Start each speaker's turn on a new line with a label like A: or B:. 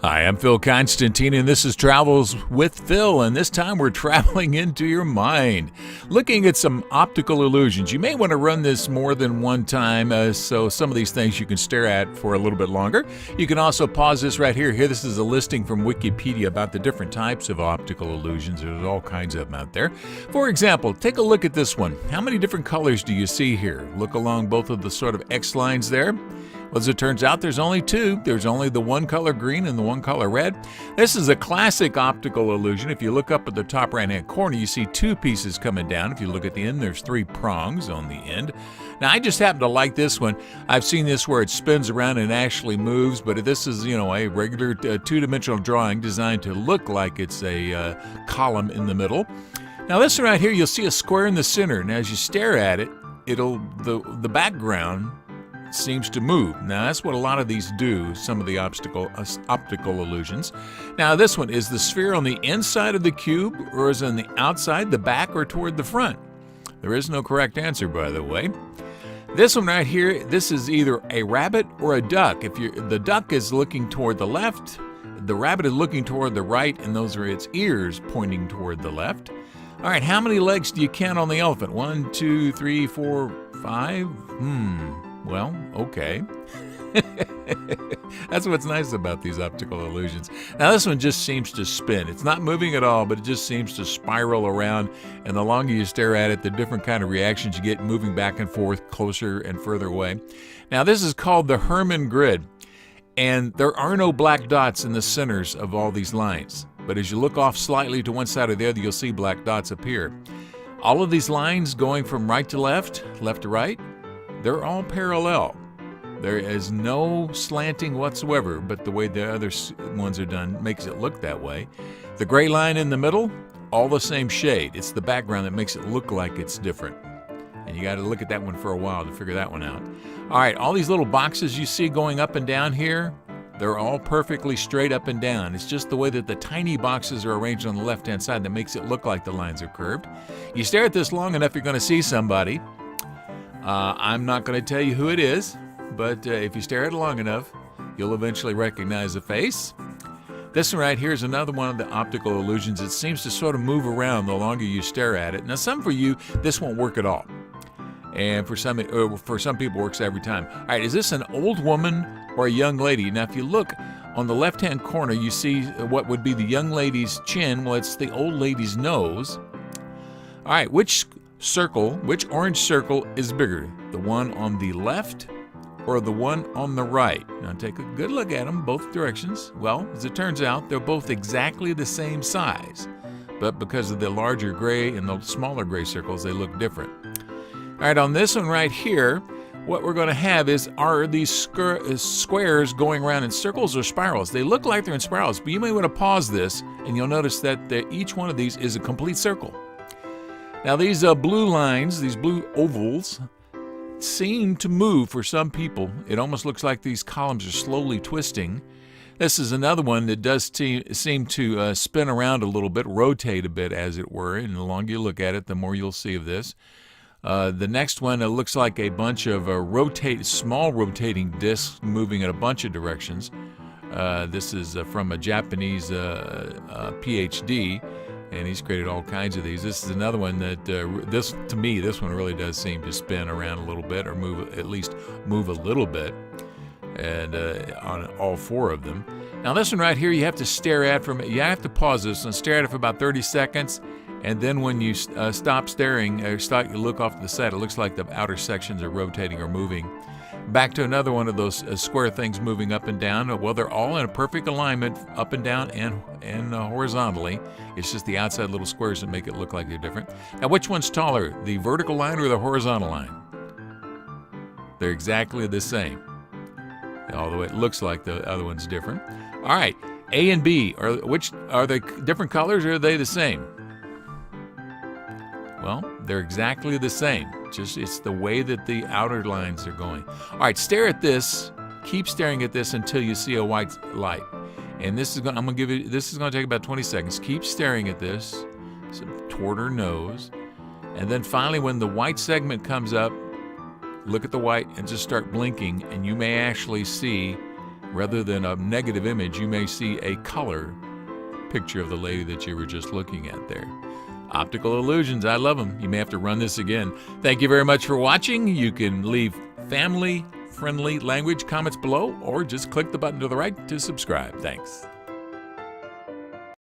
A: Hi, I'm Phil Constantine, and this is Travels with Phil, and this time we're traveling into your mind, looking at some optical illusions. You may want to run this more than one time, so some of these things you can stare at for a little bit longer. You can also pause this right here. This is a listing from Wikipedia about the different types of optical illusions. There's all kinds of them out there. For example, take a look at this one. How many different colors do you see here? Look along both of the sort of X lines there. Well, as it turns out, there's only two. There's only the one color green and the one color red. This is a classic optical illusion. If you look up at the top right-hand corner, you see two pieces coming down. If you look at the end, there's three prongs on the end. Now, I just happen to like this one. I've seen this where it spins around and actually moves, but this is, a regular two-dimensional drawing designed to look like it's a column in the middle. Now, this one right here, you'll see a square in the center, and as you stare at it, the background seems to move. Now, that's what a lot of these do, some of the optical illusions. Now, this one, is the sphere on the inside of the cube, or is it on the outside, the back, or toward the front? There is no correct answer, by the way. This one right here, this is either a rabbit or a duck. The duck is looking toward the left, the rabbit is looking toward the right, and those are its ears pointing toward the left. All right, how many legs do you count on the elephant? 1, 2, 3, 4, 5? Well, okay. That's what's nice about these optical illusions. Now, this one just seems to spin. It's not moving at all, but it just seems to spiral around. And the longer you stare at it, the different kind of reactions you get moving back and forth, closer and further away. Now, this is called the Hermann grid. And there are no black dots in the centers of all these lines. But as you look off slightly to one side or the other, you'll see black dots appear. All of these lines going from right to left to right, they're all parallel. There is no slanting whatsoever, but the way the other ones are done makes it look that way. The gray line in the middle, all the same shade. It's the background that makes it look like it's different. And you got to look at that one for a while to figure that one out. All right, all these little boxes you see going up and down here, they're all perfectly straight up and down. It's just the way that the tiny boxes are arranged on the left-hand side that makes it look like the lines are curved. You stare at this long enough, you're going to see somebody. I'm not going to tell you who it is, but if you stare at it long enough, you'll eventually recognize the face. This one right here is another one of the optical illusions. It seems to sort of move around the longer you stare at it. Now, some for you, this won't work at all. And for some people, it works every time. All right, is this an old woman or a young lady? Now, if you look on the left-hand corner, you see what would be the young lady's chin. Well, it's the old lady's nose. All right, which orange circle is bigger? The one on the left or the one on the right? Now take a good look at them, both directions. Well, as it turns out, they're both exactly the same size, but because of the larger gray and the smaller gray circles, they look different. All right, on this one right here, what we're going to have are these squares going around in circles or spirals. They look like they're in spirals, but you may want to pause this, and you'll notice that each one of these is a complete circle. Now, these blue lines, these blue ovals, seem to move for some people. It almost looks like these columns are slowly twisting. This is another one that does seem to spin around a little bit, rotate a bit, as it were, and the longer you look at it, the more you'll see of this. The next one, it looks like a bunch of small rotating discs moving in a bunch of directions. This is from a Japanese PhD. And he's created all kinds of these. This is another one that, to me, this one really does seem to spin around a little bit, or at least move a little bit, and on all four of them. Now, this one right here, you have to stare at you have to pause this and stare at it for about 30 seconds, and then when you stop staring, you look off to the side, it looks like the outer sections are rotating or moving. Back to another one of those square things moving up and down. Well, they're all in a perfect alignment, up and down and horizontally. It's just the outside little squares that make it look like they're different. Now, which one's taller, the vertical line or the horizontal line? They're exactly the same, although it looks like the other one's different. All right, A and B, are they different colors, or are they the same? Well, they're exactly the same. It's the way that the outer lines are going. All right, stare at this. Keep staring at this until you see a white light. And this is going to take about 20 seconds. Keep staring at this toward her nose. And then finally, when the white segment comes up, look at the white and just start blinking, and you may actually see Rather than a negative image, you may see a color picture of the lady that you were just looking at there. Optical illusions, I love them. You may have to run this again. Thank you very much for watching. You can leave family-friendly language comments below, or just click the button to the right to subscribe. Thanks.